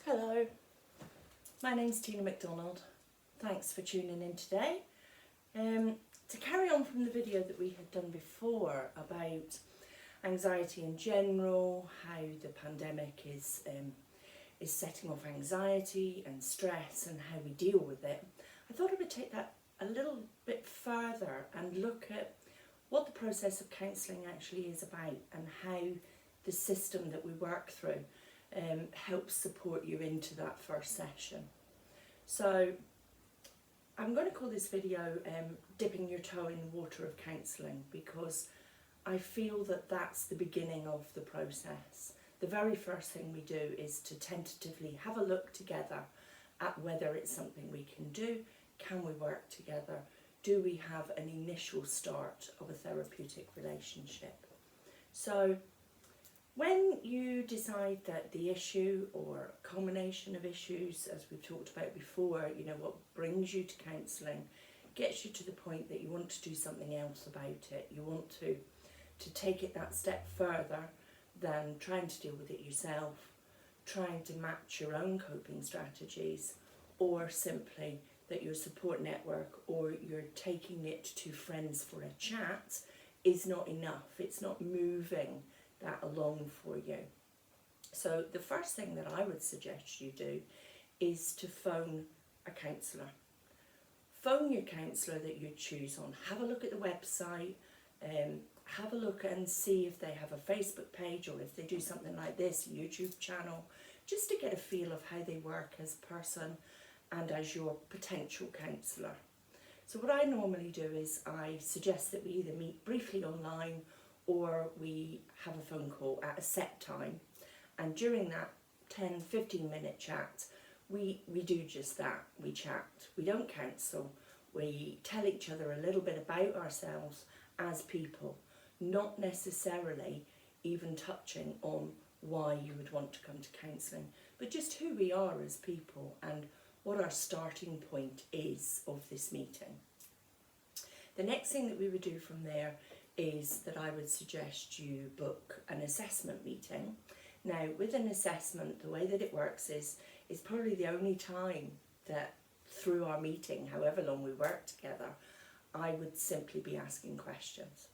Hello, my name's Tina McDonald. Thanks for tuning in today. To carry on from the video that we had done before about anxiety in general, how the pandemic is setting off anxiety and stress and how we deal with it, I thought I would take that a little bit further and look at what the process of counselling actually is about and how the system that we work through helps support you into that first session. So I'm going to call this video dipping your toe in the water of counselling, because I feel that that's the beginning of the process. The very first thing we do is to tentatively have a look together at whether it's something we can do. Can we work together? Do we have an initial start of a therapeutic relationship? So when you decide that the issue or culmination of issues, as we've talked about before, what brings you to counselling, gets you to the point that you want to do something else about it. You want to take it that step further than trying to deal with it yourself, trying to match your own coping strategies, or simply that your support network or you're taking it to friends for a chat is not enough. It's not moving that along for you. So the first thing that I would suggest you do is to phone a counsellor. Phone your counsellor that you choose on. Have a look at the website, have a look and see if they have a Facebook page, or if they do something like this, a YouTube channel, just to get a feel of how they work as a person and as your potential counsellor. So what I normally do is I suggest that we either meet briefly online or we have a phone call at a set time, and during that 10-15 minute chat we do just that. We chat, we don't counsel, we tell each other a little bit about ourselves as people, not necessarily even touching on why you would want to come to counselling, but just who we are as people and what our starting point is of this meeting. The next thing that we would do from there is that I would suggest you book an assessment meeting. Now, with an assessment, the way that it works is probably the only time that through our meeting, however long we work together, I would simply be asking questions.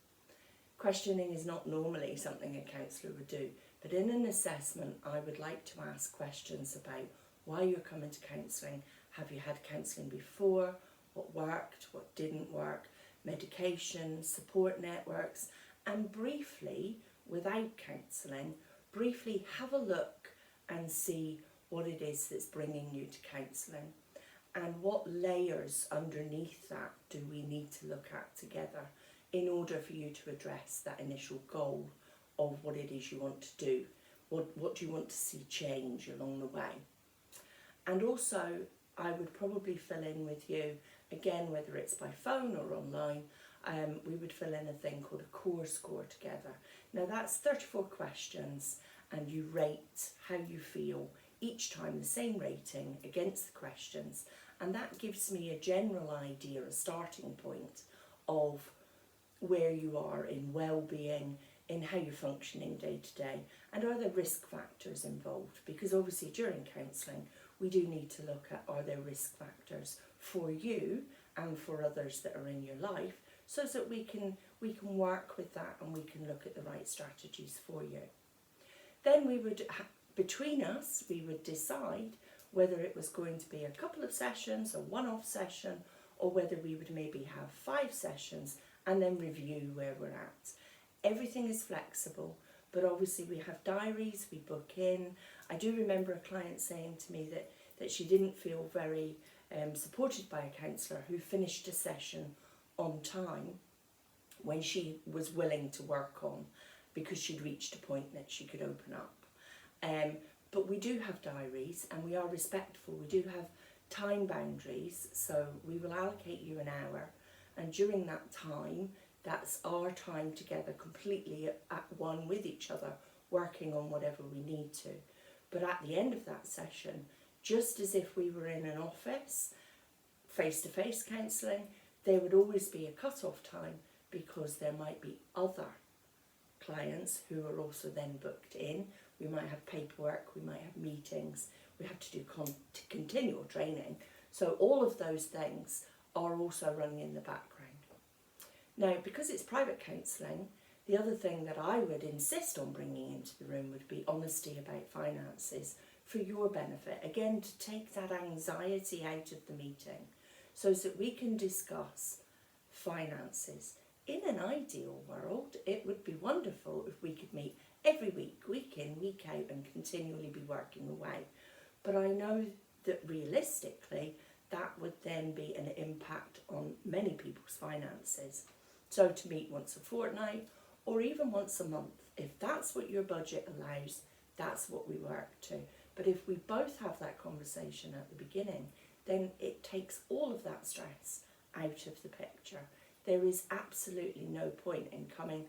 Questioning is not normally something a counsellor would do, but in an assessment I would like to ask questions about why you're coming to counselling. Have you had counselling before? What worked? What didn't work? Medication, support networks, and briefly, without counselling, briefly have a look and see what it is that's bringing you to counselling, and what layers underneath that do we need to look at together in order for you to address that initial goal of what it is you want to do. What do you want to see change along the way? And also, I would probably fill in with you, again, whether it's by phone or online, we would fill in a thing called a core score together. Now that's 34 questions, and you rate how you feel each time, the same rating against the questions, and that gives me a general idea, a starting point of where you are in well-being, in how you're functioning day to day, and are there risk factors involved? Because obviously during counselling we do need to look at, are there risk factors for you and for others that are in your life, so that we can work with that and we can look at the right strategies for you. Then we would, between us, we would decide whether it was going to be a couple of sessions, a one-off session, or whether we would maybe have 5 sessions and then review where we're at. Everything is flexible, but obviously we have diaries, we book in. I do remember a client saying to me that she didn't feel very supported by a counsellor who finished a session on time when she was willing to work on, because she'd reached a point that she could open up. But we do have diaries and we are respectful. We do have time boundaries, so we will allocate you an hour, and during that time, that's our time together, completely at one with each other, working on whatever we need to. But at the end of that session, just as if we were in an office, face-to-face counselling, there would always be a cut-off time, because there might be other clients who are also then booked in. We might have paperwork, we might have meetings, We have to do continual training. So all of those things are also running in the background. Now, because it's private counselling, the other thing that I would insist on bringing into the room would be honesty about finances for your benefit. Again, to take that anxiety out of the meeting so that we can discuss finances. In an ideal world, it would be wonderful if we could meet every week in, week out, and continually be working away. But I know that realistically, that would then be an impact on many people's finances. So to meet once a fortnight or even once a month, if that's what your budget allows, that's what we work to. But if we both have that conversation at the beginning, then it takes all of that stress out of the picture. There is absolutely no point in coming,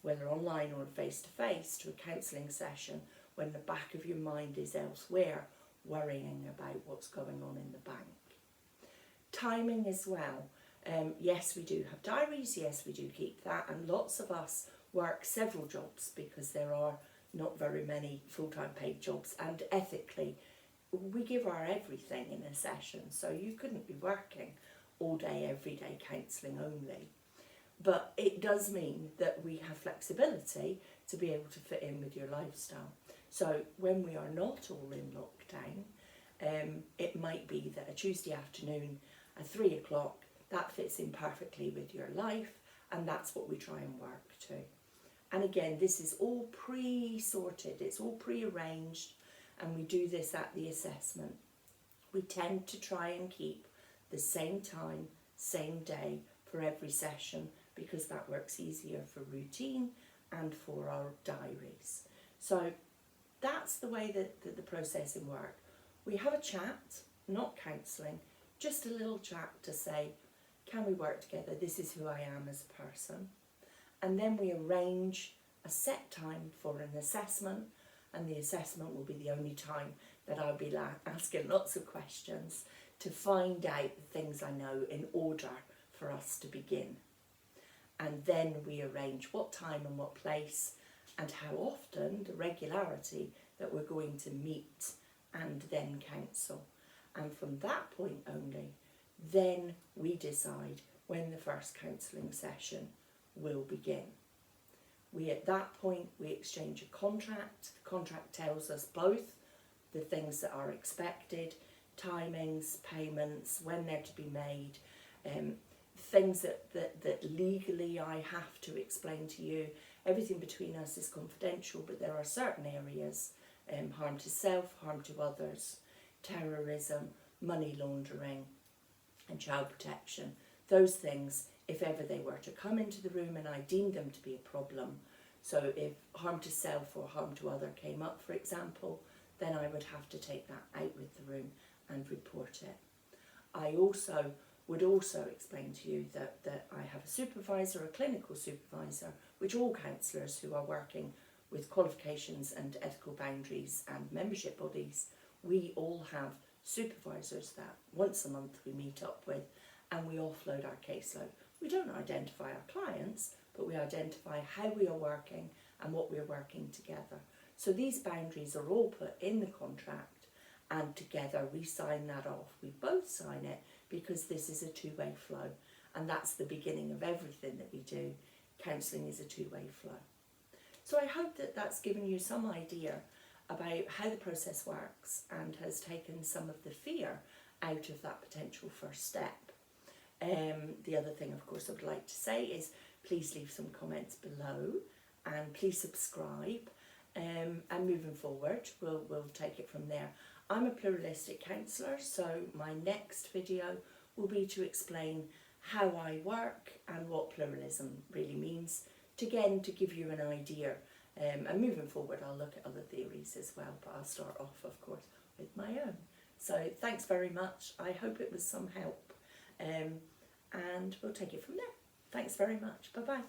whether online or face-to-face, to a counselling session when the back of your mind is elsewhere, worrying about what's going on in the bank. Timing as well. Yes, we do have diaries, yes, we do keep that, and lots of us work several jobs because there are not very many full-time paid jobs, and ethically, we give our everything in a session, so you couldn't be working all day, every day counselling only. But it does mean that we have flexibility to be able to fit in with your lifestyle. So when we are not all in lockdown, it might be that a Tuesday afternoon at 3 o'clock, that fits in perfectly with your life, and that's what we try and work to. And again, this is all pre-sorted, it's all pre-arranged, and we do this at the assessment. We tend to try and keep the same time, same day for every session, because that works easier for routine and for our diaries. So that's the way that the processing work. We have a chat, not counselling, just a little chat to say, can we work together? This is who I am as a person. And then we arrange a set time for an assessment, and the assessment will be the only time that I'll be asking lots of questions to find out the things I know in order for us to begin. And then we arrange what time and what place and how often, the regularity that we're going to meet and then counsel. And from that point only, then we decide when the first counselling session will begin. At that point, we exchange a contract. The contract tells us both the things that are expected, timings, payments, when they're to be made, things that legally I have to explain to you. Everything between us is confidential, but there are certain areas, harm to self, harm to others, terrorism, money laundering, and child protection. Those things, if ever they were to come into the room and I deemed them to be a problem, so if harm to self or harm to other came up, for example, then I would have to take that out with the room and report it. I would also explain to you that I have a supervisor, a clinical supervisor, which all counsellors who are working with qualifications and ethical boundaries and membership bodies, we all have supervisors that once a month we meet up with, and we offload our caseload. We don't identify our clients, but we identify how we are working and what we are working together. So these boundaries are all put in the contract, and together we sign that off. We both sign it because this is a two-way flow, and that's the beginning of everything that we do. Counselling is a two-way flow. So I hope that that's given you some idea about how the process works and has taken some of the fear out of that potential first step. The other thing, of course, I would like to say is please leave some comments below and please subscribe, and moving forward we'll take it from there. I'm a pluralistic counsellor, so my next video will be to explain how I work and what pluralism really means, to give you an idea. And moving forward I'll look at other theories as well, but I'll start off, of course, with my own. So thanks very much. I hope it was some help, and we'll take it from there. Thanks very much. Bye-bye.